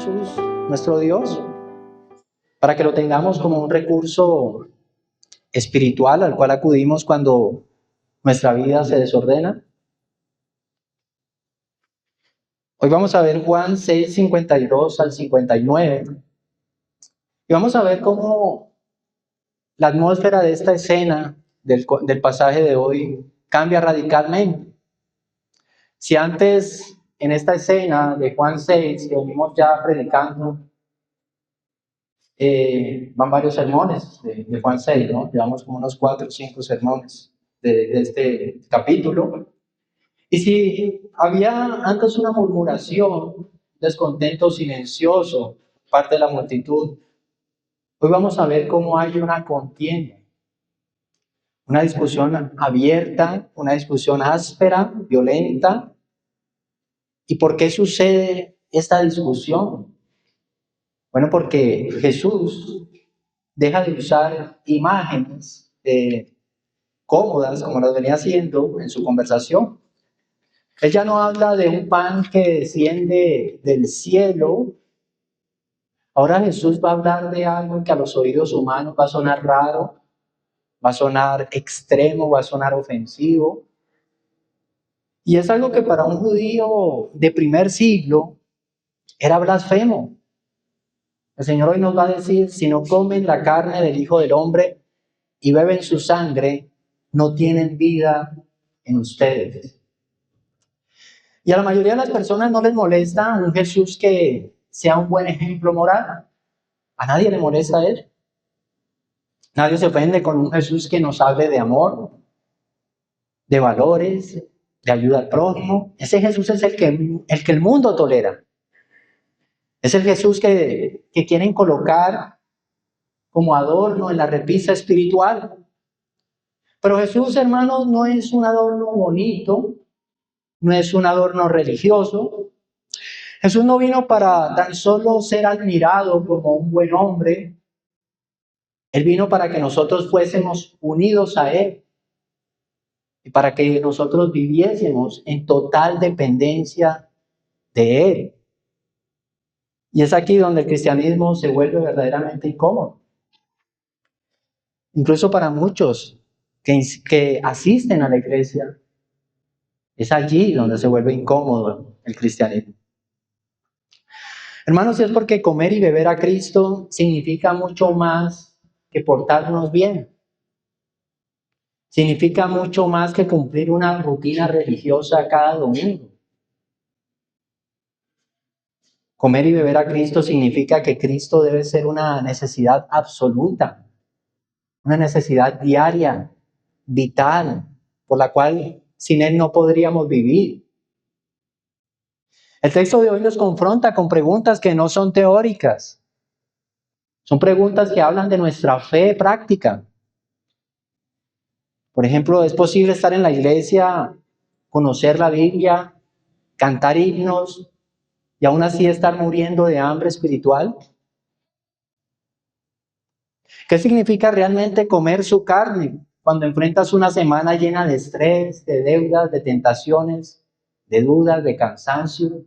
Jesús, nuestro Dios, para que lo tengamos como un recurso espiritual al cual acudimos cuando nuestra vida se desordena. Hoy vamos a ver Juan 6, 52 al 59, y vamos a ver cómo la atmósfera de esta escena del pasaje de hoy cambia radicalmente. Si antes, en esta escena de Juan 6, que venimos ya predicando, van varios sermones de Juan 6, ¿no? Llevamos como unos 4 o 5 sermones de este capítulo. Y si había antes una murmuración, descontento silencioso, parte de la multitud, hoy vamos a ver cómo hay una contienda, una discusión abierta, una discusión áspera, violenta. ¿Y por qué sucede esta discusión? Bueno, porque Jesús deja de usar imágenes cómodas, como las venía haciendo en su conversación. Él ya no habla de un pan que desciende del cielo. Ahora Jesús va a hablar de algo que a los oídos humanos va a sonar raro, va a sonar extremo, va a sonar ofensivo. Y es algo que para un judío de primer siglo era blasfemo. El Señor hoy nos va a decir: si no comen la carne del Hijo del Hombre y beben su sangre, no tienen vida en ustedes. Y a la mayoría de las personas no les molesta un Jesús que sea un buen ejemplo moral. A nadie le molesta eso. Nadie se ofende con un Jesús que nos hable de amor, de valores, de ayuda al prójimo. Ese Jesús es el que el mundo tolera. Es el Jesús que quieren colocar como adorno en la repisa espiritual. Pero Jesús, hermanos, no es un adorno bonito, no es un adorno religioso. Jesús no vino para tan solo ser admirado como un buen hombre. Él vino para que nosotros fuésemos unidos a Él y para que nosotros viviésemos en total dependencia de Él. Y es aquí donde el cristianismo se vuelve verdaderamente incómodo. Incluso para muchos que asisten a la iglesia, es allí donde se vuelve incómodo el cristianismo. Hermanos, es porque comer y beber a Cristo significa mucho más que portarnos bien. Significa mucho más que cumplir una rutina religiosa cada domingo. Comer y beber a Cristo significa que Cristo debe ser una necesidad absoluta, una necesidad diaria, vital, por la cual sin Él no podríamos vivir. El texto de hoy nos confronta con preguntas que no son teóricas. Son preguntas que hablan de nuestra fe práctica. Por ejemplo, ¿es posible estar en la iglesia, conocer la Biblia, cantar himnos y aún así estar muriendo de hambre espiritual? ¿Qué significa realmente comer su carne cuando enfrentas una semana llena de estrés, de deudas, de tentaciones, de dudas, de cansancio?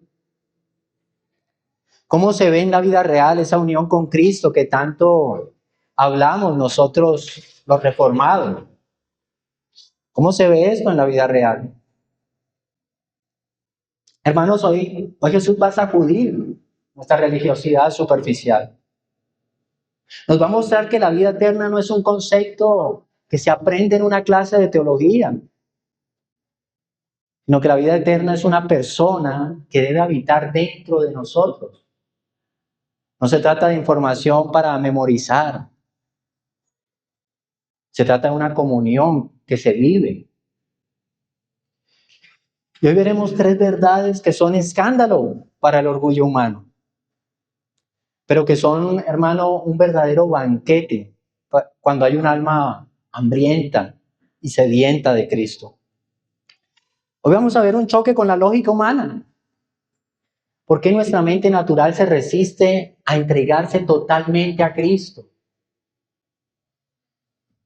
¿Cómo se ve en la vida real esa unión con Cristo que tanto hablamos nosotros los reformados? ¿Cómo se ve esto en la vida real? Hermanos, hoy Jesús va a sacudir nuestra religiosidad superficial. Nos va a mostrar que la vida eterna no es un concepto que se aprende en una clase de teología, sino que la vida eterna es una persona que debe habitar dentro de nosotros. No se trata de información para memorizar. Se trata de una comunión que se vive. Y hoy veremos 3 verdades que son escándalo para el orgullo humano, pero que son, hermano, un verdadero banquete cuando hay un alma hambrienta y sedienta de Cristo. Hoy vamos a ver un choque con la lógica humana. ¿Por qué nuestra mente natural se resiste a entregarse totalmente a Cristo?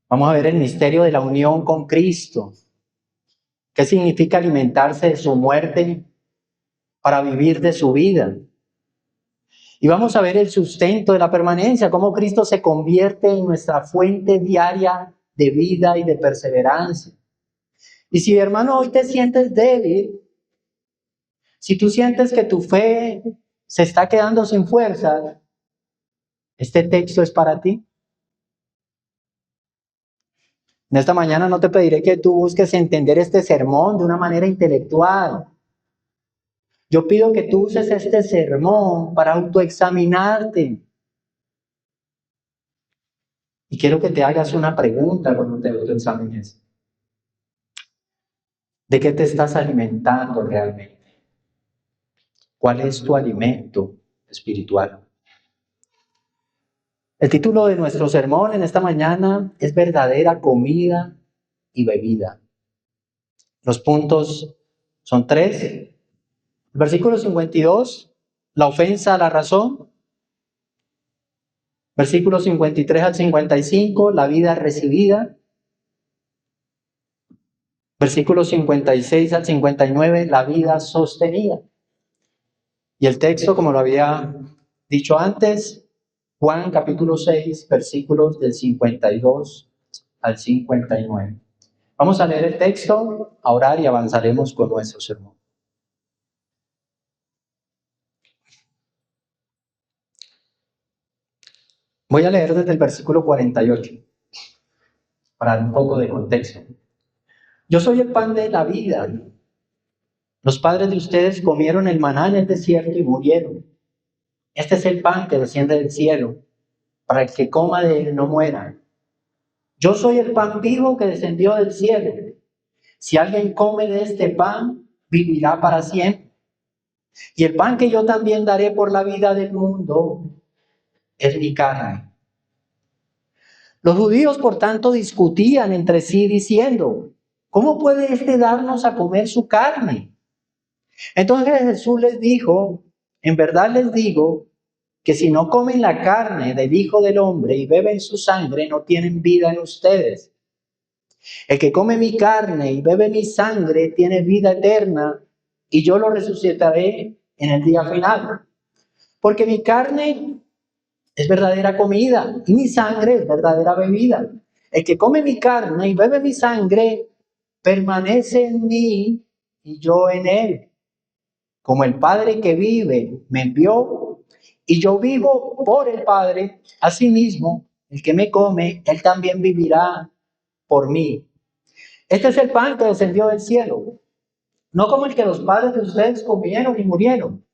Vamos a ver el misterio de la unión con Cristo. ¿Qué significa alimentarse de su muerte para vivir de su vida? Y vamos a ver el sustento de la permanencia, cómo Cristo se convierte en nuestra fuente diaria de vida y de perseverancia. Y si, hermano, hoy te sientes débil, si tú sientes que tu fe se está quedando sin fuerzas, este texto es para ti. En esta mañana no te pediré que tú busques entender este sermón de una manera intelectual. Yo pido que tú uses este sermón para autoexaminarte. Y quiero que te hagas una pregunta cuando te autoexamines. ¿De qué te estás alimentando realmente? ¿Cuál es tu alimento espiritual? El título de nuestro sermón en esta mañana es verdadera comida y bebida. Los puntos son 3. El versículo 52, la ofensa a la razón. Versículos 53 al 55, la vida recibida. Versículos 56 al 59, la vida sostenida. Y el texto, como lo había dicho antes, Juan capítulo 6, versículos del 52 al 59. Vamos a leer el texto, a orar y avanzaremos con nuestro sermón. Voy a leer desde el versículo 48, para dar un poco de contexto. Yo soy el pan de la vida. Los padres de ustedes comieron el maná en el desierto y murieron. Este es el pan que desciende del cielo, para el que coma de él no muera. Yo soy el pan vivo que descendió del cielo. Si alguien come de este pan, vivirá para siempre. Y el pan que yo también daré por la vida del mundo es mi carne. Los judíos, por tanto, discutían entre sí diciendo, ¿cómo puede este darnos a comer su carne? Entonces Jesús les dijo, en verdad les digo, que si no comen la carne del Hijo del Hombre y beben su sangre, no tienen vida en ustedes. El que come mi carne y bebe mi sangre tiene vida eterna, y yo lo resucitaré en el día final. Porque mi carne es verdadera comida y mi sangre es verdadera bebida. El que come mi carne y bebe mi sangre permanece en mí y yo en él. Como el Padre que vive me envió y yo vivo por el Padre, asimismo, el que me come, él también vivirá por mí. Este es el pan que descendió del cielo, no como el que los padres de ustedes comieron y murieron.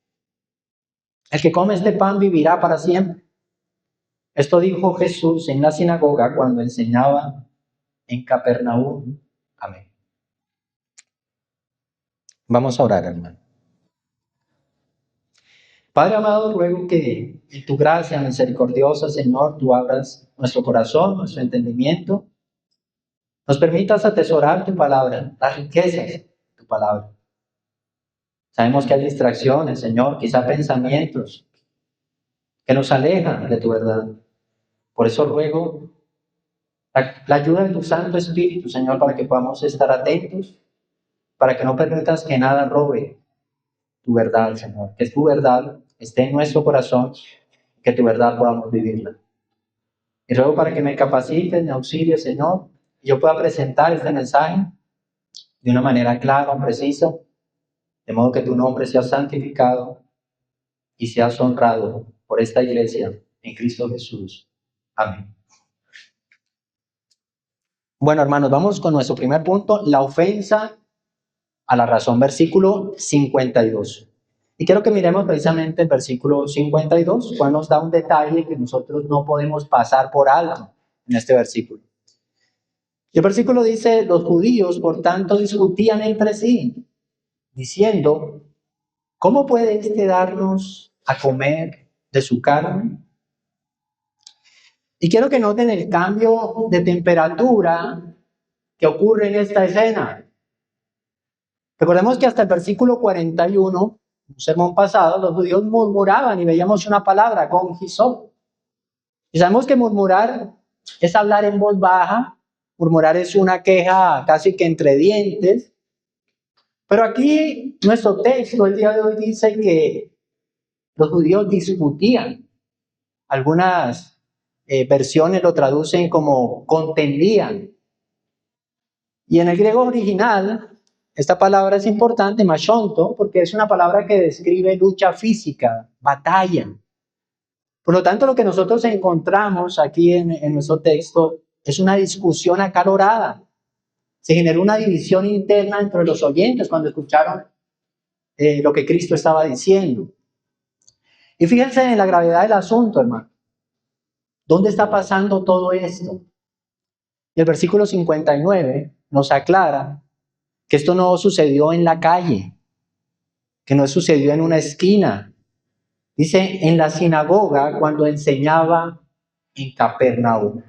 El que come este pan vivirá para siempre. Esto dijo Jesús en la sinagoga cuando enseñaba en Capernaum. Amén. Vamos a orar, hermano. Padre amado, ruego que en tu gracia misericordiosa, Señor, tú abras nuestro corazón, nuestro entendimiento, nos permitas atesorar tu palabra, las riquezas de tu palabra. Sabemos que hay distracciones, Señor, quizá pensamientos que nos alejan de tu verdad. Por eso ruego la ayuda de tu Santo Espíritu, Señor, para que podamos estar atentos, para que no permitas que nada robe tu verdad, Señor. Que tu verdad esté en nuestro corazón, que tu verdad podamos vivirla. Y ruego para que me capacites, me auxilies, Señor, y yo pueda presentar este mensaje de una manera clara, precisa, de modo que tu nombre sea santificado y seas honrado por esta iglesia en Cristo Jesús. Amén. Bueno, hermanos, vamos con nuestro primer punto, la ofensa a la razón, versículo 52. Y quiero que miremos precisamente el versículo 52, cual nos da un detalle que nosotros no podemos pasar por alto en este versículo. Y el versículo dice, los judíos, por tanto, discutían entre sí, diciendo, ¿cómo puede este darnos a comer de su carne? Y quiero que noten el cambio de temperatura que ocurre en esta escena. Recordemos que hasta el versículo 41, un sermón pasado, los judíos murmuraban y veíamos una palabra, gongisó. Y sabemos que murmurar es hablar en voz baja, murmurar es una queja casi que entre dientes. Pero aquí nuestro texto el día de hoy dice que Los judíos discutían. Algunas versiones lo traducen como contendían. Y en el griego original, esta palabra es importante, machonto, porque es una palabra que describe lucha física, batalla. Por lo tanto, lo que nosotros encontramos aquí en nuestro texto es una discusión acalorada. Se generó una división interna entre los oyentes cuando escucharon lo que Cristo estaba diciendo. Y fíjense en la gravedad del asunto, hermano. ¿Dónde está pasando todo esto? Y el versículo 59 nos aclara que esto no sucedió en la calle, que no sucedió en una esquina. Dice, en la sinagoga cuando enseñaba en Capernaum.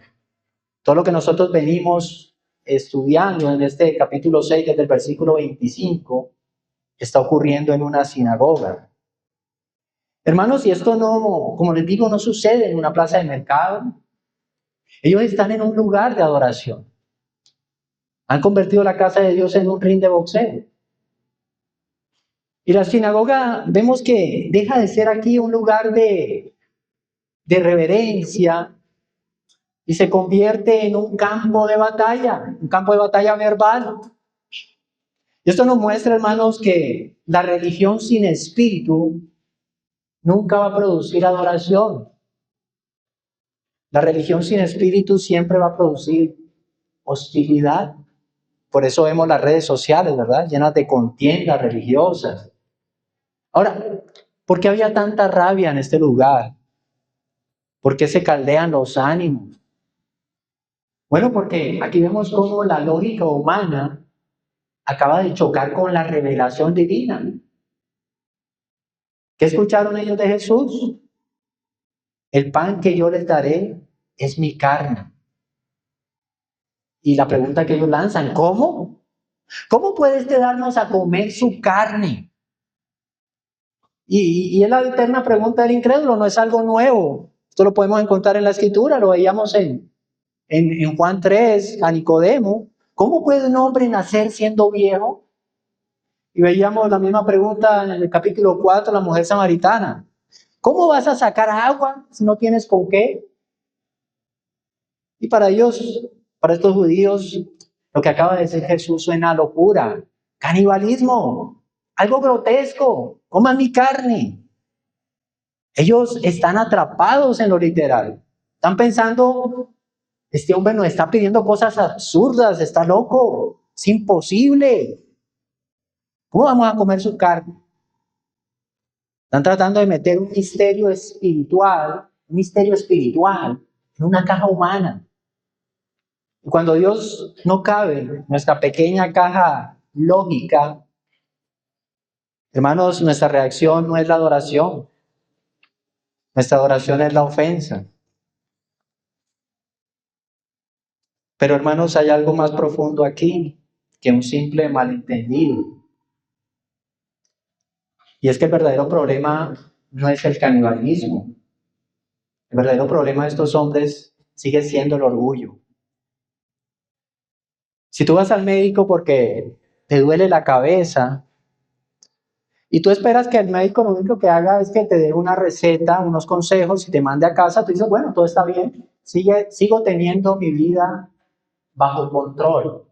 Todo lo que nosotros venimos estudiando en este capítulo 6, desde el versículo 25, está ocurriendo en una sinagoga. Hermanos, y esto no, como les digo, no sucede en una plaza de mercado. Ellos están en un lugar de adoración. Han convertido la casa de Dios en un ring de boxeo. Y la sinagoga, vemos que deja de ser aquí un lugar de reverencia y se convierte en un campo de batalla verbal. Y esto nos muestra, hermanos, que la religión sin espíritu nunca va a producir adoración. La religión sin espíritu siempre va a producir hostilidad. Por eso vemos las redes sociales, ¿verdad? Llenas de contiendas religiosas. Ahora, ¿por qué había tanta rabia en este lugar? ¿Por qué se caldean los ánimos? Bueno, porque aquí vemos cómo la lógica humana acaba de chocar con la revelación divina. ¿Qué escucharon ellos de Jesús? El pan que yo les daré es mi carne. Y la pregunta que ellos lanzan, ¿cómo? ¿Cómo puede este darnos a comer su carne? Y es la eterna pregunta del incrédulo, no es algo nuevo. Esto lo podemos encontrar en la Escritura, lo veíamos en Juan 3, a Nicodemo. ¿Cómo puede un hombre nacer siendo viejo? Y veíamos la misma pregunta en el capítulo 4, la mujer samaritana. ¿Cómo vas a sacar agua si no tienes con qué? Y para ellos, para estos judíos, lo que acaba de decir Jesús suena a locura, canibalismo, algo grotesco, coman mi carne. Ellos están atrapados en lo literal. Están pensando, este hombre nos está pidiendo cosas absurdas, está loco, es imposible. ¿Cómo vamos a comer su carne? Están tratando de meter un misterio espiritual en una caja humana. Y cuando Dios no cabe en nuestra pequeña caja lógica, hermanos, nuestra reacción no es la adoración, nuestra adoración es la ofensa. Pero hermanos, hay algo más profundo aquí que un simple malentendido. Y es que el verdadero problema no es el canibalismo. El verdadero problema de estos hombres sigue siendo el orgullo. Si tú vas al médico porque te duele la cabeza y tú esperas que el médico lo único que haga es que te dé una receta, unos consejos y te mande a casa, tú dices, bueno, todo está bien, sigo teniendo mi vida bajo control.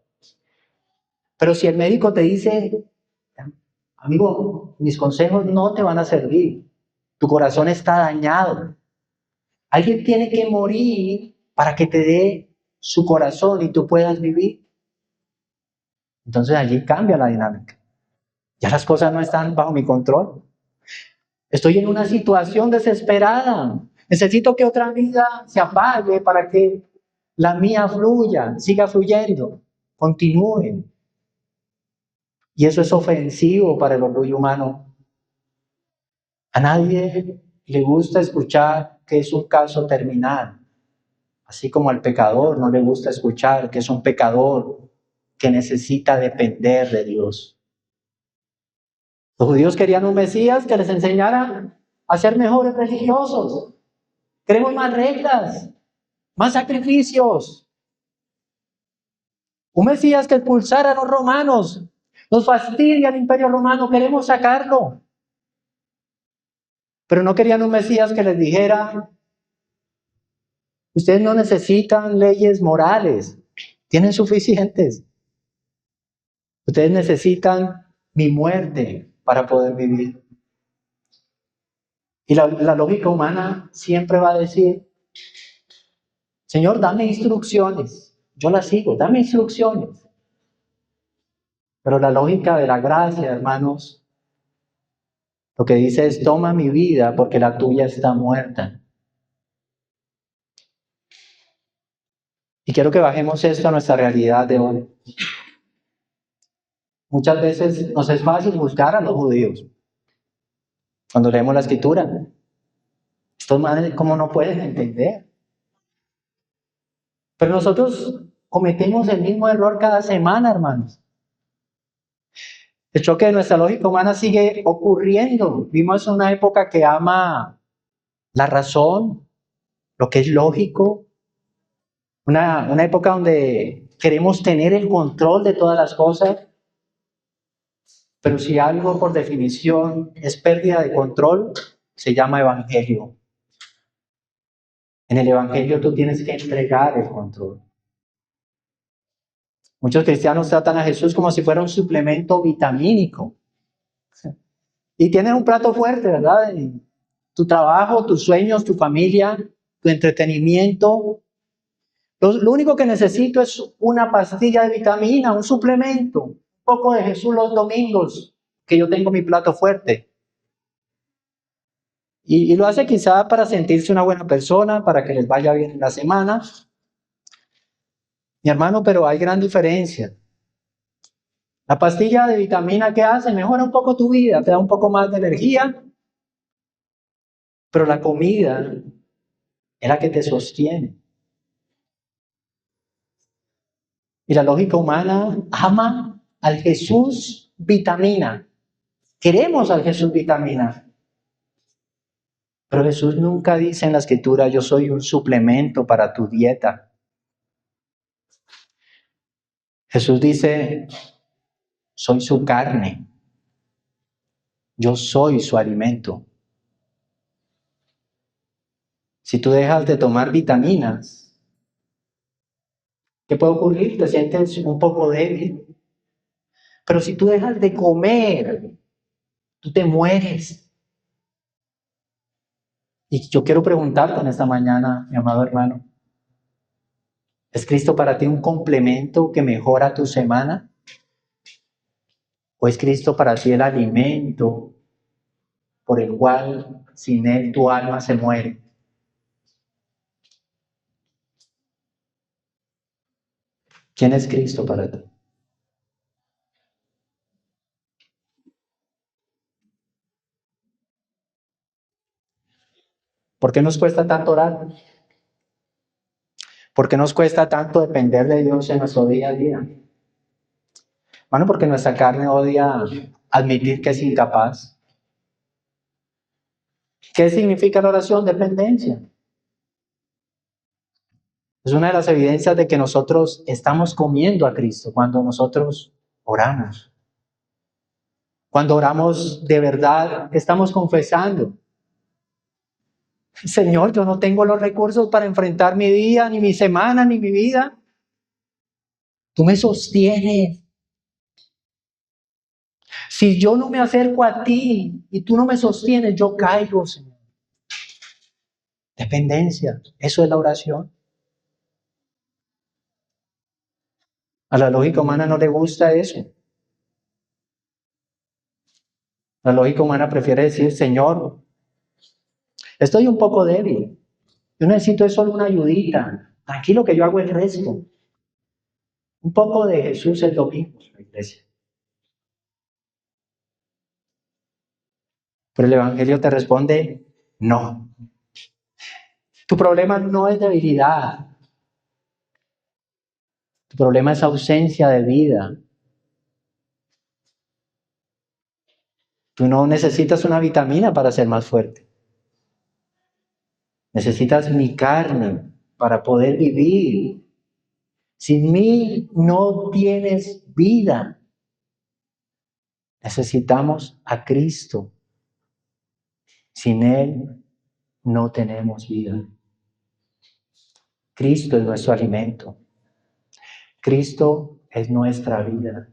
Pero si el médico te dice, amigo, mis consejos no te van a servir, tu corazón está dañado, alguien tiene que morir para que te dé su corazón y tú puedas vivir. Entonces allí cambia la dinámica. Ya las cosas no están bajo mi control. Estoy en una situación desesperada. Necesito que otra vida se apague para que la mía fluya, siga fluyendo, continúe. Y eso es ofensivo para el orgullo humano. A nadie le gusta escuchar que es un caso terminal. Así como al pecador no le gusta escuchar que es un pecador que necesita depender de Dios. Los judíos querían un Mesías que les enseñara a ser mejores religiosos. Queremos más reglas, más sacrificios. Un Mesías que expulsara a los romanos. Nos fastidia el imperio romano, queremos sacarlo. Pero no querían un Mesías que les dijera: ustedes no necesitan leyes morales, tienen suficientes. Ustedes necesitan mi muerte para poder vivir. Y la lógica humana siempre va a decir: Señor, dame instrucciones, yo las sigo, dame instrucciones. Pero la lógica de la gracia, hermanos, lo que dice es: toma mi vida porque la tuya está muerta. Y quiero que bajemos esto a nuestra realidad de hoy. Muchas veces nos es fácil juzgar a los judíos cuando leemos la escritura. Estos madres, ¿cómo no pueden entender? Pero nosotros cometemos el mismo error cada semana, hermanos. El choque de nuestra lógica humana sigue ocurriendo. Vivimos en una época que ama la razón, lo que es lógico. Una época donde queremos tener el control de todas las cosas. Pero si algo por definición es pérdida de control, se llama evangelio. En el evangelio tú tienes que entregar el control. Muchos cristianos tratan a Jesús como si fuera un suplemento vitamínico. Y tienes un plato fuerte, ¿verdad? Tu trabajo, tus sueños, tu familia, tu entretenimiento. Lo único que necesito es una pastilla de vitamina, un suplemento, un poco de Jesús los domingos, que yo tengo mi plato fuerte. Y lo hace quizá para sentirse una buena persona, para que les vaya bien en la semana. Mi hermano, pero hay gran diferencia. La pastilla de vitamina, ¿qué hace? Mejora un poco tu vida, te da un poco más de energía, pero la comida es la que te sostiene. Y la lógica humana ama al Jesús vitamina. Queremos al Jesús vitamina. Pero Jesús nunca dice en la escritura: yo soy un suplemento para tu dieta. Jesús dice: soy su carne. Yo soy su alimento. Si tú dejas de tomar vitaminas, ¿qué puede ocurrir? Te sientes un poco débil. Pero si tú dejas de comer, tú te mueres. Y yo quiero preguntarte en esta mañana, mi amado hermano: ¿es Cristo para ti un complemento que mejora tu semana? ¿O es Cristo para ti el alimento por el cual sin Él tu alma se muere? ¿Quién es Cristo para ti? ¿Por qué nos cuesta tanto orar? ¿Por qué nos cuesta tanto depender de Dios en nuestro día a día? Bueno, porque nuestra carne odia admitir que es incapaz. ¿Qué significa la oración? Dependencia. Es una de las evidencias de que nosotros estamos comiendo a Cristo cuando nosotros oramos. Cuando oramos de verdad, estamos confesando: Señor, yo no tengo los recursos para enfrentar mi día, ni mi semana, ni mi vida. Tú me sostienes. Si yo no me acerco a ti y tú no me sostienes, yo caigo, Señor. Dependencia. Eso es la oración. A la lógica humana no le gusta eso. La lógica humana prefiere decir: Señor, estoy un poco débil. Yo necesito es solo una ayudita. Tranquilo que yo hago el resto. Un poco de Jesús el domingo en la iglesia. Pero el Evangelio te responde: no. Tu problema no es debilidad. Tu problema es ausencia de vida. Tú no necesitas una vitamina para ser más fuerte. Necesitas mi carne para poder vivir. Sin mí no tienes vida. Necesitamos a Cristo. Sin Él no tenemos vida. Cristo es nuestro alimento. Cristo es nuestra vida.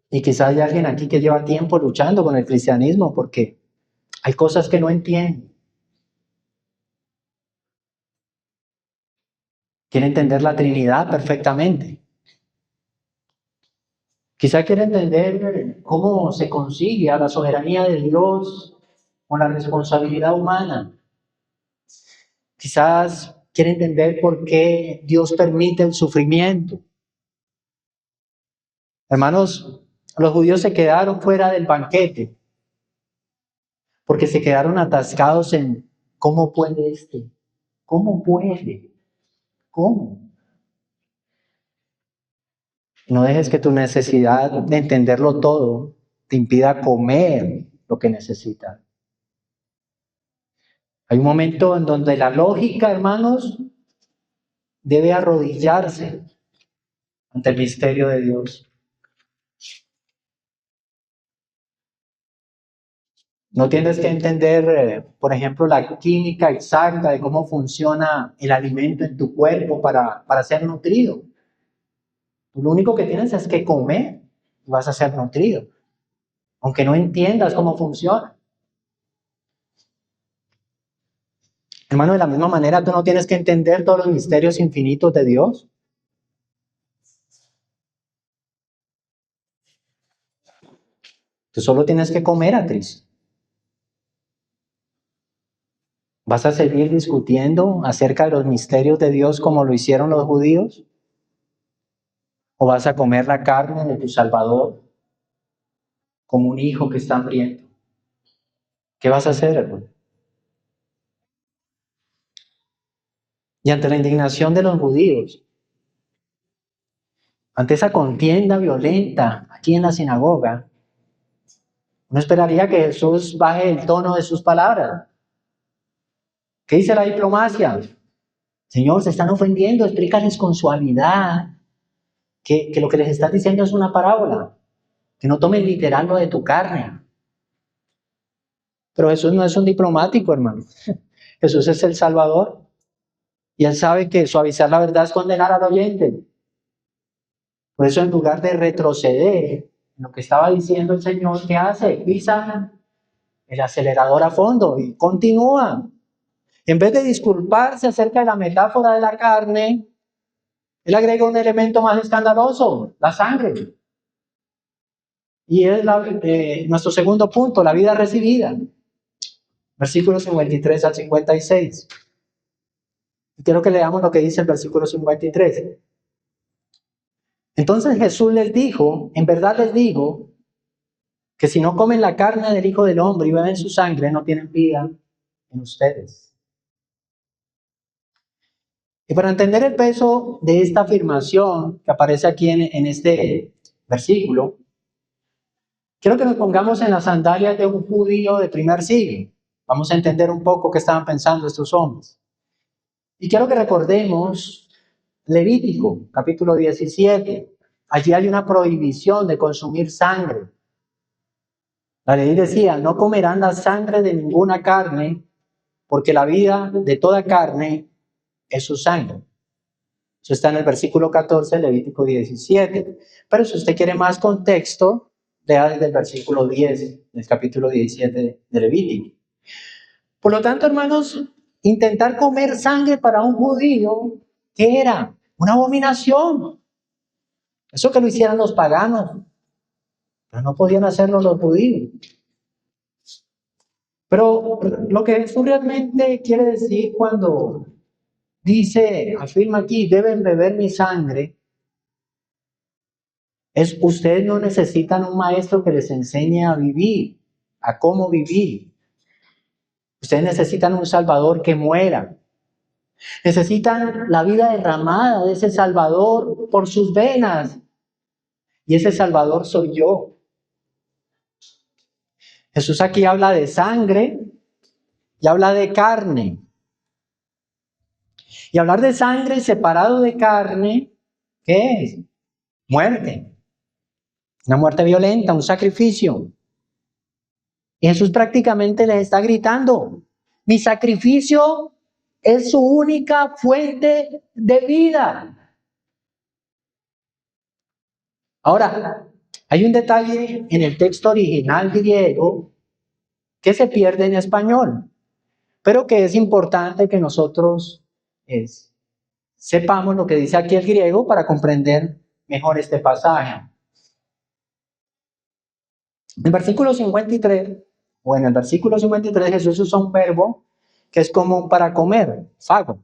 Y quizá hay alguien aquí que lleva tiempo luchando con el cristianismo porque hay cosas que no entiende. Quiere entender la Trinidad perfectamente. Quizá quiere entender cómo se concilia la soberanía de Dios con la responsabilidad humana. Quizás quiere entender por qué Dios permite el sufrimiento. Hermanos, los judíos se quedaron fuera del banquete porque se quedaron atascados en ¿cómo puede este? ¿Cómo puede? ¿Cómo? No dejes que tu necesidad de entenderlo todo te impida comer lo que necesitas. Hay un momento en donde la lógica, hermanos, debe arrodillarse ante el misterio de Dios. No tienes que entender, por ejemplo, la química exacta de cómo funciona el alimento en tu cuerpo para ser nutrido. Tú lo único que tienes es que comer y vas a ser nutrido, aunque no entiendas cómo funciona. Hermano, de la misma manera, tú no tienes que entender todos los misterios infinitos de Dios. Tú solo tienes que comer a Cristo. ¿Vas a seguir discutiendo acerca de los misterios de Dios como lo hicieron los judíos? ¿O vas a comer la carne de tu Salvador como un hijo que está hambriento? ¿Qué vas a hacer, hermano? Y ante la indignación de los judíos, ante esa contienda violenta aquí en la sinagoga, uno esperaría que Jesús baje el tono de sus palabras. ¿Qué dice la diplomacia? Señor, se están ofendiendo, explícales con suavidad que lo que les estás diciendo es una parábola, que no tomen literal lo de tu carne. Pero Jesús no es un diplomático, hermano. Jesús es el Salvador. Y Él sabe que suavizar la verdad es condenar al oyente. Por eso, en lugar de retroceder en lo que estaba diciendo el Señor, ¿qué hace? Pisa el acelerador a fondo y continúa. En vez de disculparse acerca de la metáfora de la carne, Él agrega un elemento más escandaloso, la sangre. Y es nuestro segundo punto, la vida recibida. Versículos 53 al 56. Y quiero que leamos lo que dice el versículo 53. Entonces Jesús les dijo, en verdad les digo, que si no comen la carne del Hijo del Hombre y beben su sangre, no tienen vida en ustedes. Y para entender el peso de esta afirmación que aparece aquí en este versículo, quiero que nos pongamos en las sandalias de un judío de primer siglo. Vamos a entender un poco qué estaban pensando estos hombres. Y quiero que recordemos Levítico, capítulo 17. Allí hay una prohibición de consumir sangre. La ley decía, no comerán la sangre de ninguna carne, porque la vida de toda carne es su sangre. Eso está en el versículo 14 de Levítico 17. Pero si usted quiere más contexto, lea desde el versículo 10 del capítulo 17 de Levítico. Por lo tanto, hermanos, intentar comer sangre para un judío, ¿qué era? Una abominación. Eso que lo hicieran los paganos, pero no podían hacerlo los judíos. Pero lo que Jesús realmente quiere decir cuando dice, afirma aquí, deben beber mi sangre, es ustedes no necesitan un maestro que les enseñe a vivir, a cómo vivir. Ustedes necesitan un Salvador que muera. Necesitan la vida derramada de ese Salvador por sus venas. Y ese Salvador soy yo. Jesús aquí habla de sangre y habla de carne. Y hablar de sangre separado de carne, ¿qué es? Muerte. una muerte violenta, un sacrificio. Y Jesús prácticamente les está gritando, mi sacrificio es su única fuente de vida. Ahora, hay un detalle en el texto original griego que se pierde en español, pero que es importante que nosotros sepamos lo que dice aquí el griego para comprender mejor este pasaje. En el versículo 53, Jesús usa un verbo que es común para comer, fago.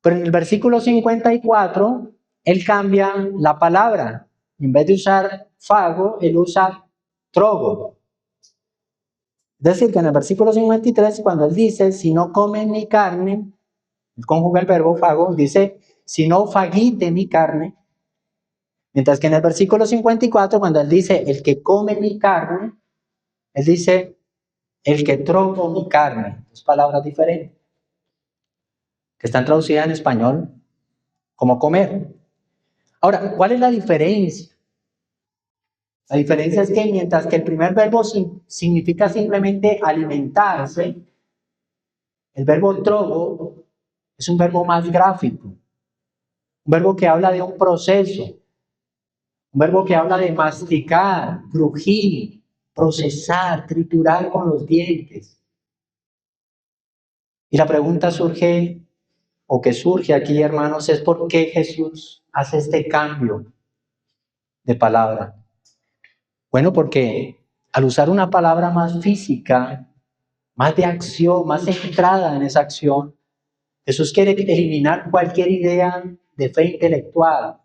Pero en el versículo 54, él cambia la palabra. En vez de usar fago, él usa trogo. Es decir, que en el versículo 53, cuando él dice, si no comen mi carne, él conjuga el verbo fago, dice, si no fagite mi carne. Mientras que en el versículo 54, cuando él dice, el que come mi carne, él dice, el que trogo mi carne. Dos palabras diferentes, que están traducidas en español como comer. Ahora, ¿cuál es la diferencia? La diferencia es que mientras que el primer verbo significa simplemente alimentarse, el verbo trogo es un verbo más gráfico, un verbo que habla de un proceso, un verbo que habla de masticar, crujir, procesar, triturar con los dientes. Y la pregunta surge aquí, hermanos, es ¿por qué Jesús hace este cambio de palabra? Bueno, porque al usar una palabra más física, más de acción, más centrada en esa acción, Jesús quiere eliminar cualquier idea de fe intelectual,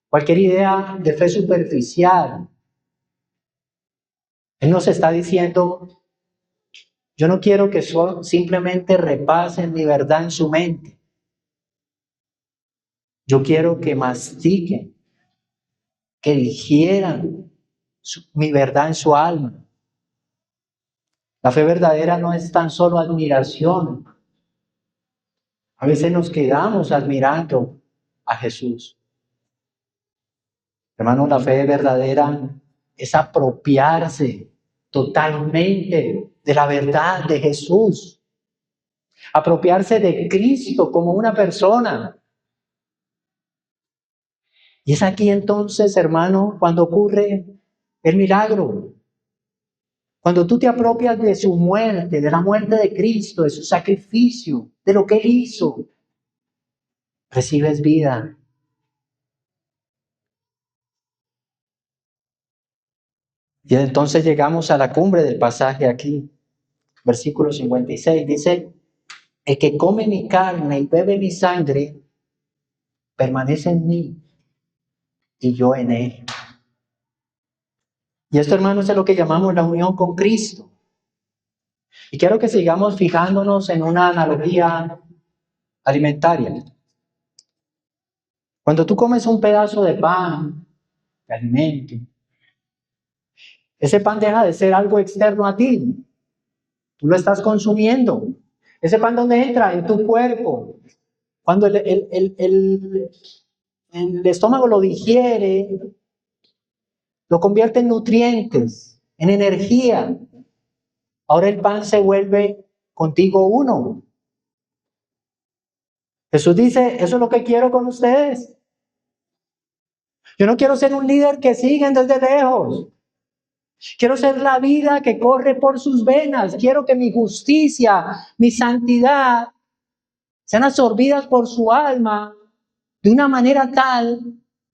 cualquier idea de fe superficial. Él nos está diciendo, yo no quiero que simplemente repasen mi verdad en su mente. Yo quiero que mastiquen, que digieran mi verdad en su alma. La fe verdadera no es tan solo admiración. A veces nos quedamos admirando a Jesús. Hermano, la fe verdadera es apropiarse totalmente de la verdad de Jesús. Apropiarse de Cristo como una persona. Y es aquí entonces, hermano, cuando ocurre el milagro. Cuando tú te apropias de su muerte, de la muerte de Cristo, de su sacrificio, de lo que Él hizo, recibes vida. Y entonces llegamos a la cumbre del pasaje aquí, versículo 56, dice, el que come mi carne y bebe mi sangre, permanece en mí y yo en él. Y esto, hermanos, es lo que llamamos la unión con Cristo. Y quiero que sigamos fijándonos en una analogía alimentaria. Cuando tú comes un pedazo de pan, de alimento, ese pan deja de ser algo externo a ti. Tú lo estás consumiendo. Ese pan, ¿dónde entra? En tu cuerpo. Cuando el estómago lo digiere, lo convierte en nutrientes, en energía. Ahora el pan se vuelve contigo uno. Jesús dice, eso es lo que quiero con ustedes. Yo no quiero ser un líder que siguen desde lejos. Quiero ser la vida que corre por sus venas. Quiero que mi justicia, mi santidad, sean absorbidas por su alma de una manera tal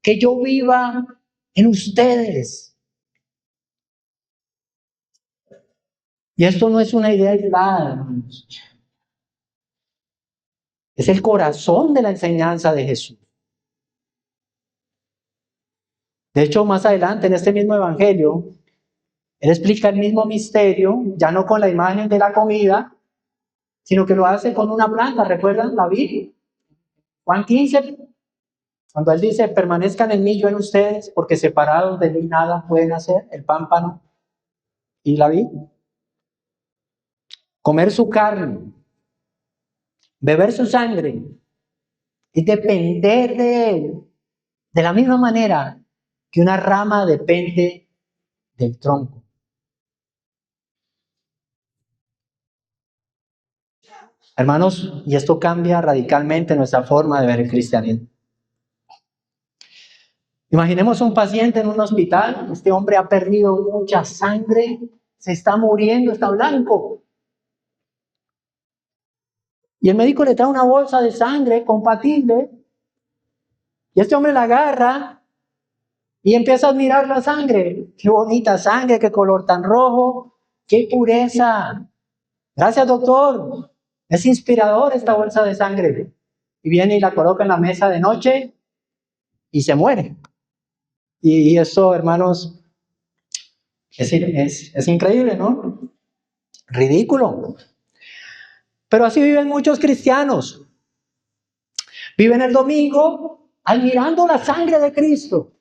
que yo viva en ustedes. Y esto no es una idea aislada, hermanos. Es el corazón de la enseñanza de Jesús. De hecho, más adelante en este mismo evangelio, Él explica el mismo misterio, ya no con la imagen de la comida, sino que lo hace con una planta. ¿Recuerdan la vid? Juan 15, cuando Él dice, permanezcan en mí, yo en ustedes, porque separados de mí nada pueden hacer, el pámpano y la vid. Comer su carne, beber su sangre y depender de Él, de la misma manera que una rama depende del tronco. Hermanos, y esto cambia radicalmente nuestra forma de ver el cristianismo. Imaginemos un paciente en un hospital. Este hombre ha perdido mucha sangre, se está muriendo, está blanco. Y el médico le trae una bolsa de sangre compatible. Y este hombre la agarra y empieza a admirar la sangre. Qué bonita sangre, qué color tan rojo, qué pureza. Gracias, doctor. Es inspirador esta bolsa de sangre. Y viene y la coloca en la mesa de noche y se muere. Y eso, hermanos, es increíble, ¿no? Ridículo. Pero así viven muchos cristianos. Viven el domingo admirando la sangre de Cristo.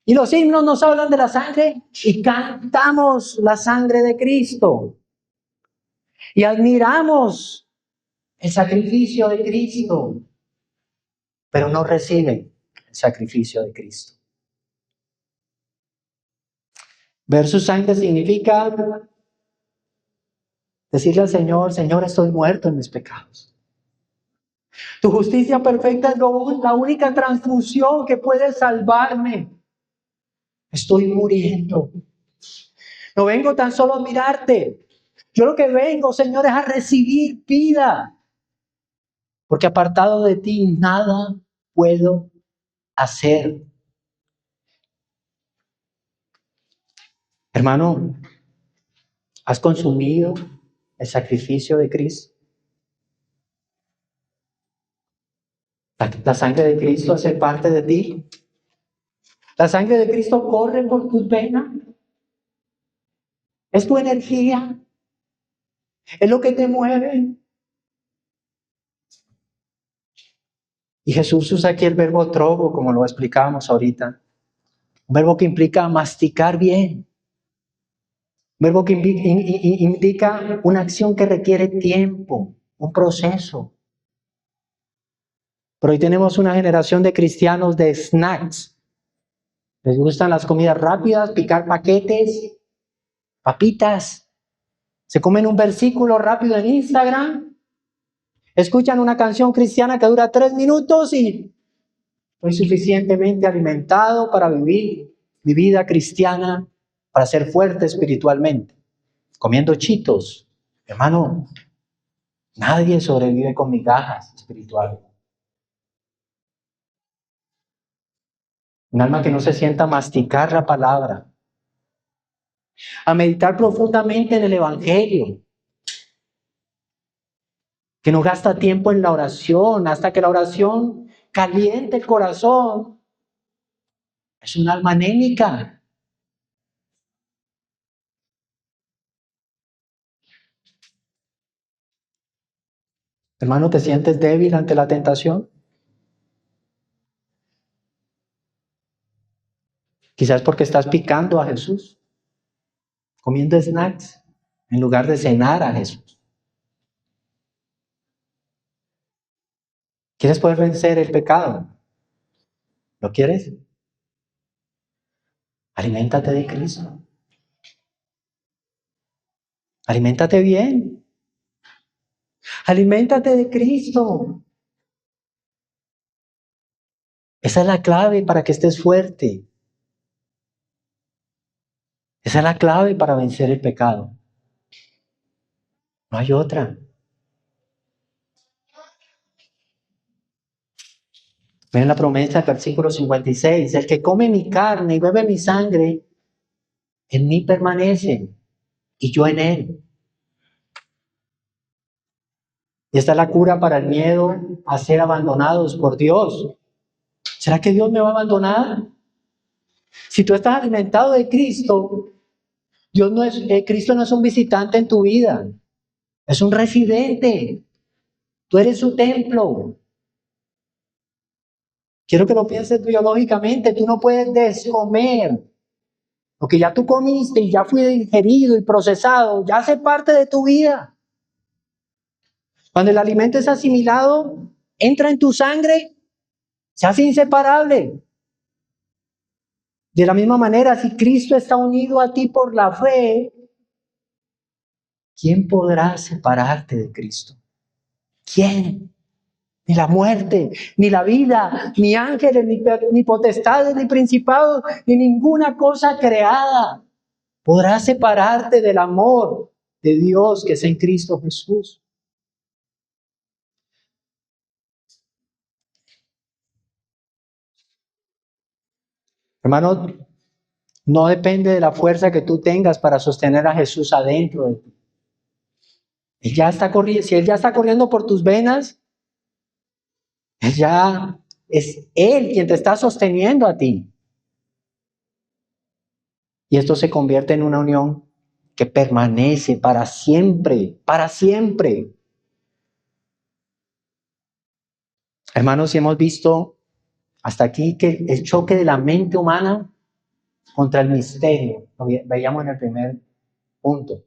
Y los himnos nos hablan de la sangre y cantamos la sangre de Cristo. Y admiramos el sacrificio de Cristo, pero no reciben el sacrificio de Cristo. Ver su sangre significa decirle al Señor: Señor, estoy muerto en mis pecados. Tu justicia perfecta es la única transfusión que puede salvarme. Estoy muriendo. No vengo tan solo a mirarte. Yo lo que vengo, Señor, es a recibir vida. Porque apartado de ti nada puedo hacer. Hermano, ¿has consumido el sacrificio de Cristo? La sangre de Cristo hace parte de ti. La sangre de Cristo corre por tus venas. Es tu energía. Es lo que te mueve. Y Jesús usa aquí el verbo trogo, como lo explicábamos ahorita. Un verbo que implica masticar bien. Un verbo que indica una acción que requiere tiempo, un proceso. Pero hoy tenemos una generación de cristianos de snacks. Les gustan las comidas rápidas, picar paquetes, papitas. Se comen un versículo rápido en Instagram. Escuchan una canción cristiana que dura 3 minutos y estoy suficientemente alimentado para vivir mi vida cristiana, para ser fuerte espiritualmente. Comiendo chitos. Hermano, nadie sobrevive con migajas espirituales. Un alma que no se sienta a masticar la palabra, a meditar profundamente en el Evangelio, que no gasta tiempo en la oración, hasta que la oración caliente el corazón, es un alma anémica. Hermano, ¿te sientes débil ante la tentación? Quizás porque estás picando a Jesús, comiendo snacks, en lugar de cenar a Jesús. ¿Quieres poder vencer el pecado? ¿Lo quieres? Aliméntate de Cristo. Aliméntate bien. Aliméntate de Cristo. Esa es la clave para que estés fuerte. Esa es la clave para vencer el pecado. No hay otra. Miren la promesa del versículo 56. El que come mi carne y bebe mi sangre, en mí permanece y yo en él. Y esta es la cura para el miedo a ser abandonados por Dios. ¿Será que Dios me va a abandonar? Si tú estás alimentado de Cristo, Cristo no es un visitante en tu vida, es un residente. Tú eres su templo. Quiero que lo pienses biológicamente. Tú no puedes descomer. Lo que ya tú comiste y ya fue digerido y procesado, ya hace parte de tu vida. Cuando el alimento es asimilado, entra en tu sangre, se hace inseparable. De la misma manera, si Cristo está unido a ti por la fe, ¿quién podrá separarte de Cristo? ¿Quién? Ni la muerte, ni la vida, ni ángeles, ni potestades, ni principados, ni ninguna cosa creada podrá separarte del amor de Dios que es en Cristo Jesús. Hermano, no depende de la fuerza que tú tengas para sostener a Jesús adentro de ti. Él ya está corriendo, si Él ya está corriendo por tus venas, Él ya es Él quien te está sosteniendo a ti. Y esto se convierte en una unión que permanece para siempre, para siempre. Hermanos, si hemos visto hasta aquí que el choque de la mente humana contra el misterio, lo veíamos en el primer punto.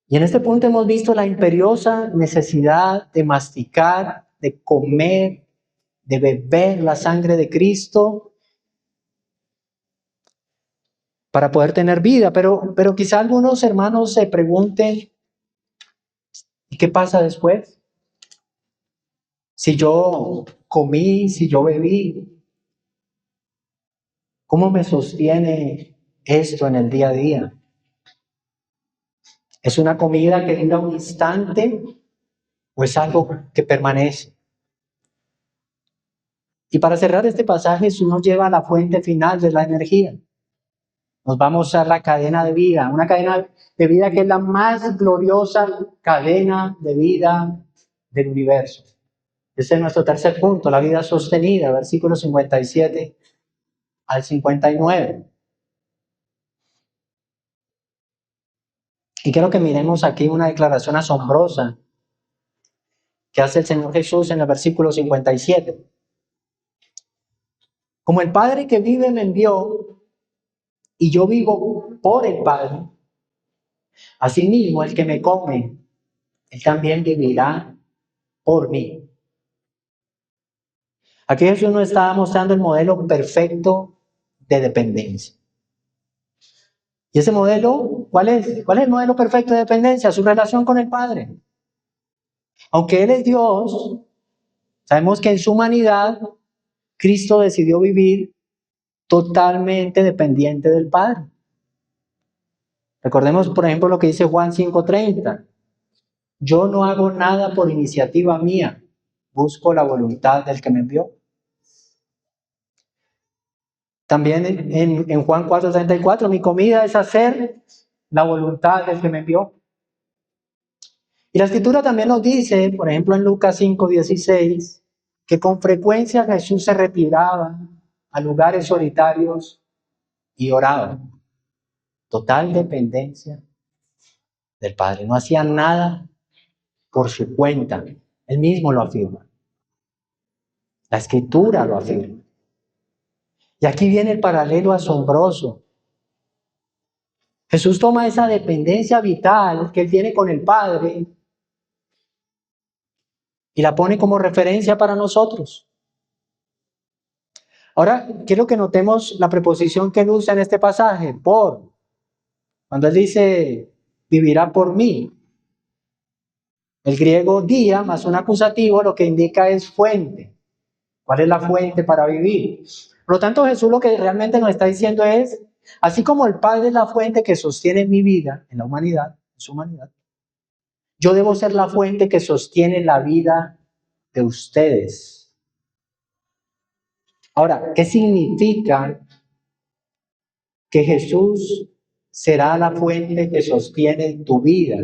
Y en este punto hemos visto la imperiosa necesidad de masticar, de comer, de beber la sangre de Cristo para poder tener vida. Pero quizá algunos hermanos se pregunten, ¿y qué pasa después? Si yo comí, si yo bebí, ¿cómo me sostiene esto en el día a día? ¿Es una comida que dura un instante o es algo que permanece? Y para cerrar este pasaje, Jesús nos lleva a la fuente final de la energía. Nos va a mostrar la cadena de vida, una cadena de vida que es la más gloriosa cadena de vida del universo. Ese es nuestro tercer punto, la vida sostenida, versículos 57 al 59. Y quiero que miremos aquí una declaración asombrosa que hace el Señor Jesús en el versículo 57. Como el Padre que vive me envió y yo vivo por el Padre, asimismo el que me come, él también vivirá por mí. Aquí Jesús nos estaba mostrando el modelo perfecto de dependencia. ¿Y ese modelo, cuál es? ¿Cuál es el modelo perfecto de dependencia? Su relación con el Padre. Aunque Él es Dios, sabemos que en su humanidad, Cristo decidió vivir totalmente dependiente del Padre. Recordemos, por ejemplo, lo que dice Juan 5:30. Yo no hago nada por iniciativa mía, busco la voluntad del que me envió. También en Juan 4:34, mi comida es hacer la voluntad del que me envió. Y la Escritura también nos dice, por ejemplo en Lucas 5:16, que con frecuencia Jesús se retiraba a lugares solitarios y oraba. Total dependencia del Padre. No hacía nada por su cuenta. Él mismo lo afirma. La Escritura lo afirma. Y aquí viene el paralelo asombroso. Jesús toma esa dependencia vital que él tiene con el Padre y la pone como referencia para nosotros. Ahora, quiero que notemos la preposición que él usa en este pasaje, por. Cuando él dice, vivirá por mí. El griego dia más un acusativo lo que indica es fuente. ¿Cuál es la fuente para vivir? Por lo tanto, Jesús lo que realmente nos está diciendo es, así como el Padre es la fuente que sostiene mi vida en la humanidad, en su humanidad, yo debo ser la fuente que sostiene la vida de ustedes. Ahora, ¿qué significa que Jesús será la fuente que sostiene tu vida,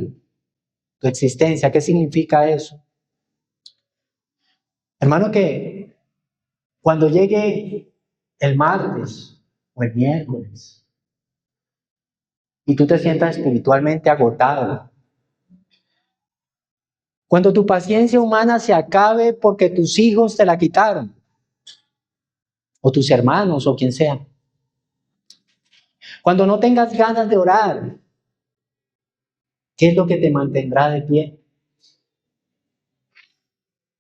tu existencia? ¿Qué significa eso? Hermano, que cuando llegue el martes o el miércoles y tú te sientas espiritualmente agotado, cuando tu paciencia humana se acabe porque tus hijos te la quitaron, o tus hermanos, o quien sea, cuando no tengas ganas de orar, ¿qué es lo que te mantendrá de pie?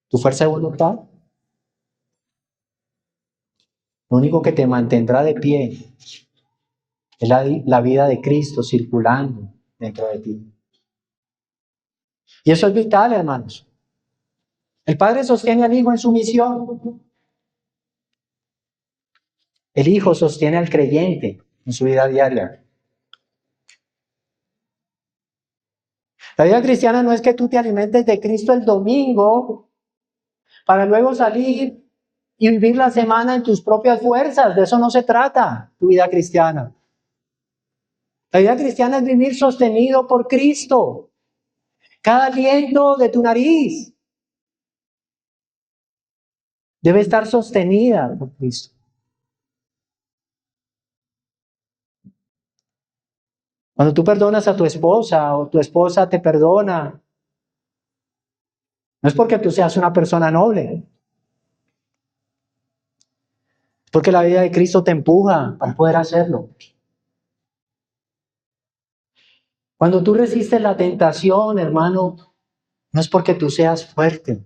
¿Tu fuerza de voluntad? Lo único que te mantendrá de pie es la vida de Cristo circulando dentro de ti. Y eso es vital, hermanos. El Padre sostiene al Hijo en su misión. El Hijo sostiene al creyente en su vida diaria. La vida cristiana no es que tú te alimentes de Cristo el domingo para luego salir y vivir la semana en tus propias fuerzas. De eso no se trata tu vida cristiana. La vida cristiana es vivir sostenido por Cristo. Cada aliento de tu nariz debe estar sostenida por Cristo. Cuando tú perdonas a tu esposa o tu esposa te perdona, no es porque tú seas una persona noble, es porque la vida de Cristo te empuja para poder hacerlo. Cuando tú resistes la tentación, hermano, no es porque tú seas fuerte,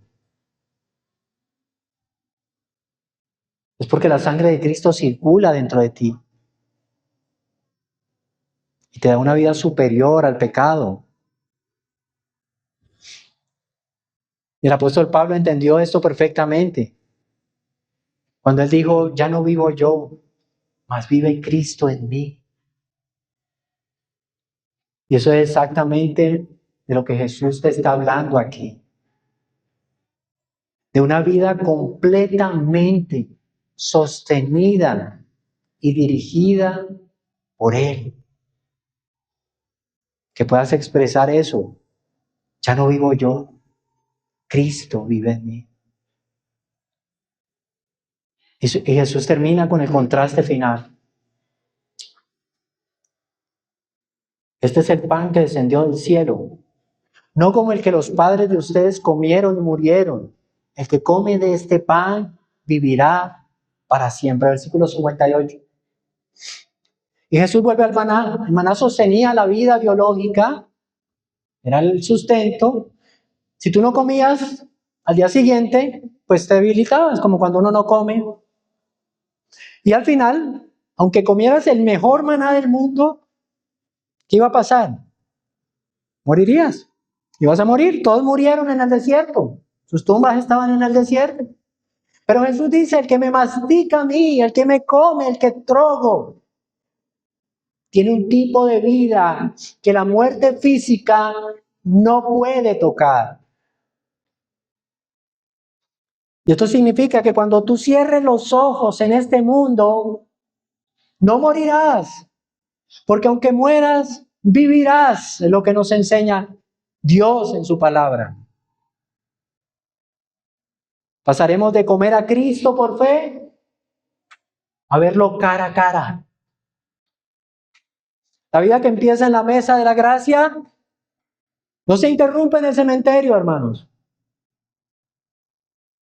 es porque la sangre de Cristo circula dentro de ti y te da una vida superior al pecado. Y el apóstol Pablo entendió esto perfectamente cuando él dijo, ya no vivo yo, mas vive Cristo en mí. Y eso es exactamente de lo que Jesús te está hablando aquí. De una vida completamente sostenida y dirigida por Él. Que puedas expresar eso. Ya no vivo yo, Cristo vive en mí. Y Jesús termina con el contraste final. Este es el pan que descendió del cielo, no como el que los padres de ustedes comieron y murieron. El que come de este pan vivirá para siempre. Versículo 58. Y Jesús vuelve al maná. El maná sostenía la vida biológica, era el sustento. Si tú no comías al día siguiente, pues te debilitabas, como cuando uno no come. Y al final, aunque comieras el mejor maná del mundo, ¿qué iba a pasar? Morirías. Ibas a morir. Todos murieron en el desierto. Sus tumbas estaban en el desierto. Pero Jesús dice, el que me mastica a mí, el que me come, el que trogo, tiene un tipo de vida que la muerte física no puede tocar. Y esto significa que cuando tú cierres los ojos en este mundo, no morirás, porque aunque mueras, vivirás, es lo que nos enseña Dios en su palabra. Pasaremos de comer a Cristo por fe a verlo cara a cara. La vida que empieza en la mesa de la gracia no se interrumpe en el cementerio, hermanos.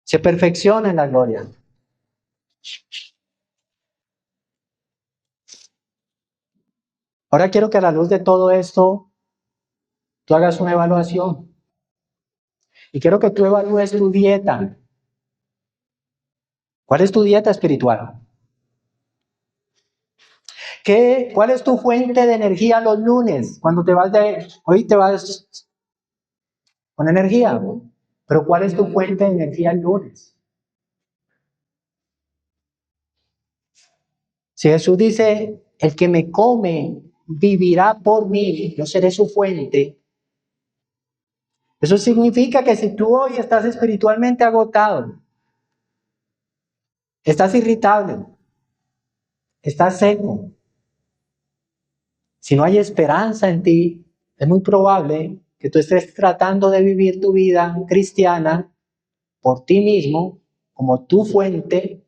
Se perfecciona en la gloria. Ahora quiero que a la luz de todo esto, tú hagas una evaluación. Y quiero que tú evalúes tu dieta. ¿Cuál es tu dieta espiritual? ¿Cuál es tu fuente de energía los lunes? Cuando hoy te vas con energía, pero ¿cuál es tu fuente de energía el lunes? Si Jesús dice, el que me come vivirá por mí, yo seré su fuente. Eso significa que si tú hoy estás espiritualmente agotado, estás irritable, estás seco, si no hay esperanza en ti, es muy probable que tú estés tratando de vivir tu vida cristiana por ti mismo, como tu fuente,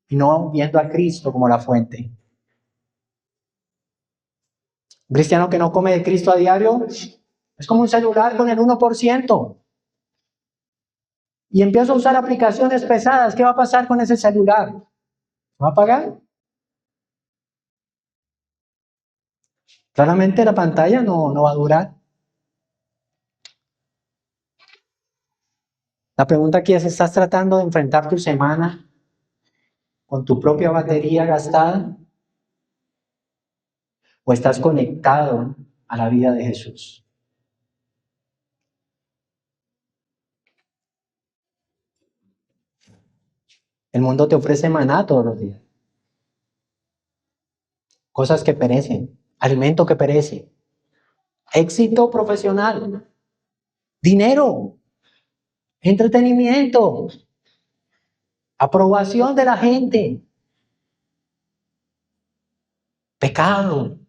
y no viendo a Cristo como la fuente. Un cristiano que no come de Cristo a diario es como un celular con el 1%. Y empieza a usar aplicaciones pesadas. ¿Qué va a pasar con ese celular? ¿Va a apagar? Claramente la pantalla no va a durar. La pregunta aquí es, ¿estás tratando de enfrentar tu semana con tu propia batería gastada? ¿O estás conectado a la vida de Jesús? El mundo te ofrece maná todos los días. Cosas que perecen, alimento que perece, éxito profesional, dinero, entretenimiento, aprobación de la gente, pecado.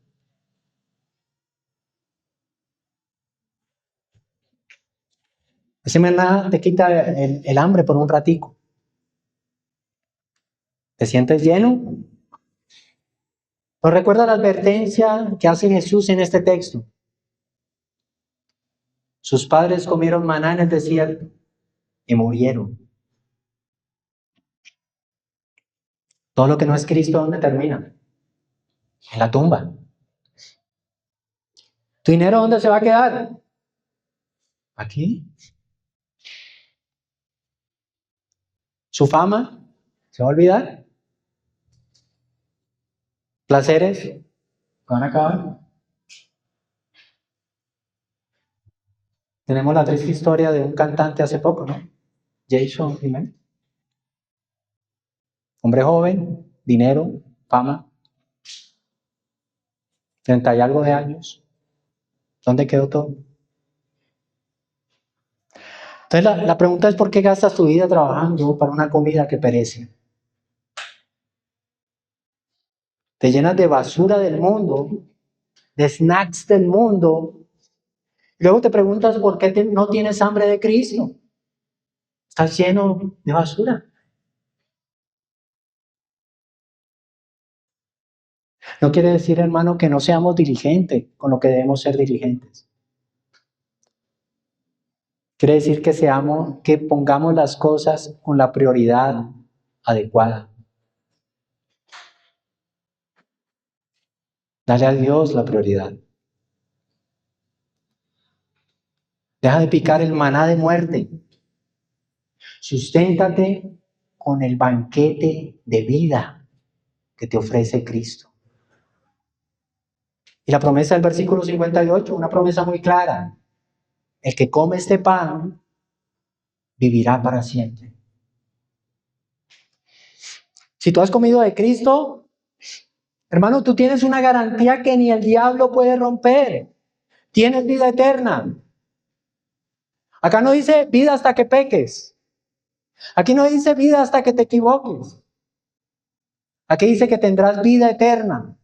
Ese maná te quita el hambre por un ratico. ¿Te sientes lleno? ¿No recuerda la advertencia que hace Jesús en este texto? Sus padres comieron maná en el desierto y murieron. Todo lo que no es Cristo, ¿dónde termina? En la tumba. ¿Tu dinero dónde se va a quedar? Aquí. ¿Su fama se va a olvidar? ¿Placeres van a acabar? Tenemos la triste historia de un cantante hace poco, ¿no? Jason Jiménez. Hombre joven, dinero, fama, 30 y algo de años. ¿Dónde quedó todo? Entonces la pregunta es: ¿por qué gastas tu vida trabajando para una comida que perece? Te llenas de basura del mundo, de snacks del mundo. Luego te preguntas por qué no tienes hambre de Cristo. Estás lleno de basura. No quiere decir, hermano, que no seamos diligentes con lo que debemos ser diligentes. Quiere decir que pongamos las cosas con la prioridad adecuada. Dale a Dios la prioridad. Deja de picar el maná de muerte. Susténtate con el banquete de vida que te ofrece Cristo. Y la promesa del versículo 58, una promesa muy clara: el que come este pan vivirá para siempre. Si tú has comido de Cristo, hermano, tú tienes una garantía que ni el diablo puede romper. Tienes vida eterna. Acá no dice vida hasta que peques. Aquí no dice vida hasta que te equivoques. Aquí dice que tendrás vida eterna.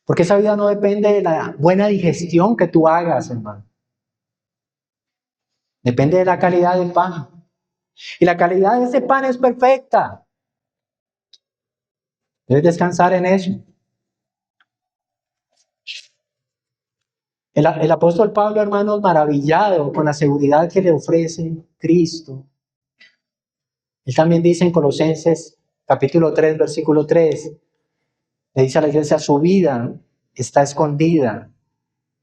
Porque esa vida no depende de la buena digestión que tú hagas, hermano. Depende de la calidad del pan. Y la calidad de ese pan es perfecta. Debes descansar en eso. El apóstol Pablo, hermanos, maravillado con la seguridad que le ofrece Cristo. Él también dice en Colosenses capítulo 3, versículo 3, le dice a la iglesia: su vida está escondida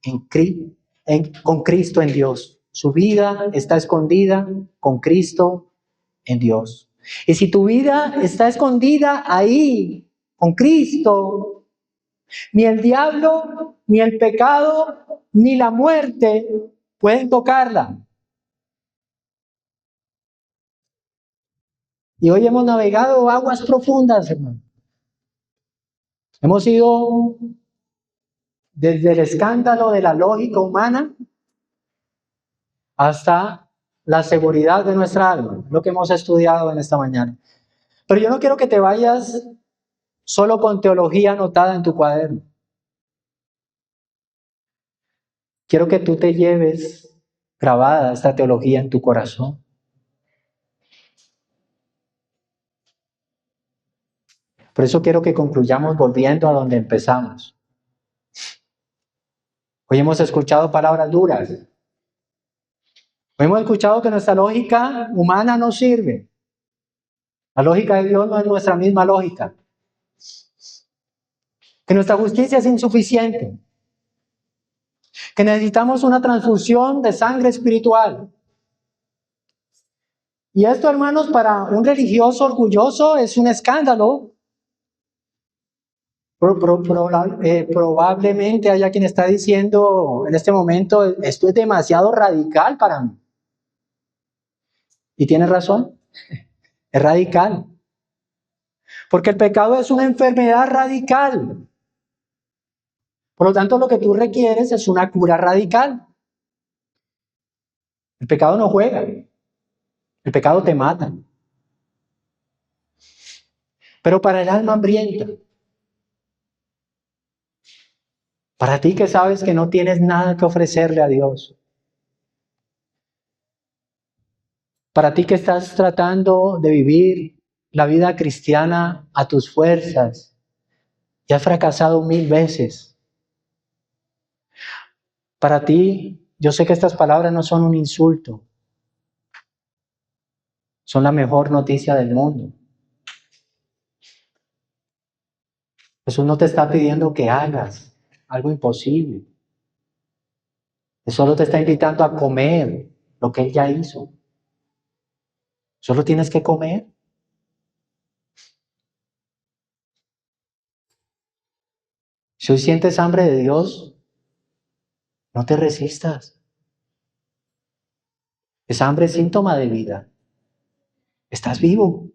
con Cristo en Dios. Su vida está escondida con Cristo en Dios. Y si tu vida está escondida ahí con Cristo, ni el diablo, ni el pecado, ni la muerte pueden tocarla. Y hoy hemos navegado aguas profundas, hermano. Hemos ido desde el escándalo de la lógica humana hasta la seguridad de nuestra alma, lo que hemos estudiado en esta mañana. Pero yo no quiero que te vayas solo con teología anotada en tu cuaderno. Quiero que tú te lleves grabada esta teología en tu corazón. Por eso quiero que concluyamos volviendo a donde empezamos. Hoy hemos escuchado palabras duras. Hoy hemos escuchado que nuestra lógica humana no sirve. La lógica de Dios no es nuestra misma lógica. Que nuestra justicia es insuficiente. Que necesitamos una transfusión de sangre espiritual. Y esto, hermanos, para un religioso orgulloso es un escándalo. Probablemente haya quien está diciendo en este momento, esto es demasiado radical para mí. Y tiene razón, es radical. Porque el pecado es una enfermedad radical. Por lo tanto, lo que tú requieres es una cura radical. El pecado no juega, el pecado te mata. Pero para el alma hambrienta, para ti que sabes que no tienes nada que ofrecerle a Dios, para ti que estás tratando de vivir la vida cristiana a tus fuerzas y has fracasado 1000 veces, para ti, yo sé que estas palabras no son un insulto, son la mejor noticia del mundo. Jesús no te está pidiendo que hagas algo imposible. Él solo te está invitando a comer lo que Él ya hizo. Solo tienes que comer. Si hoy sientes hambre de Dios, no te resistas. Esa hambre es síntoma de vida. Estás vivo.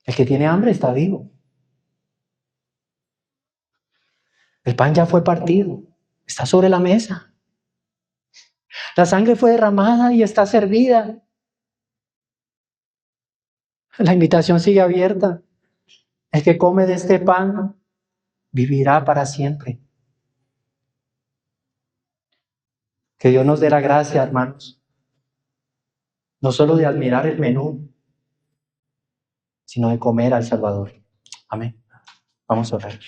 El que tiene hambre está vivo. El pan ya fue partido. Está sobre la mesa. La sangre fue derramada y está servida. La invitación sigue abierta. El que come de este pan vivirá para siempre. Que Dios nos dé la gracia, hermanos, no solo de admirar el menú, sino de comer al Salvador. Amén. Vamos a orar.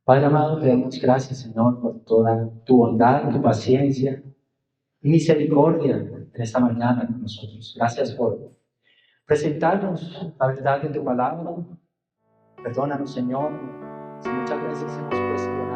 Padre amado, te damos gracias, Señor, por toda tu bondad, tu paciencia y misericordia en esta mañana con nosotros. Gracias por presentarnos la verdad de tu palabra. Perdónanos, Señor, si muchas veces hemos cuestionado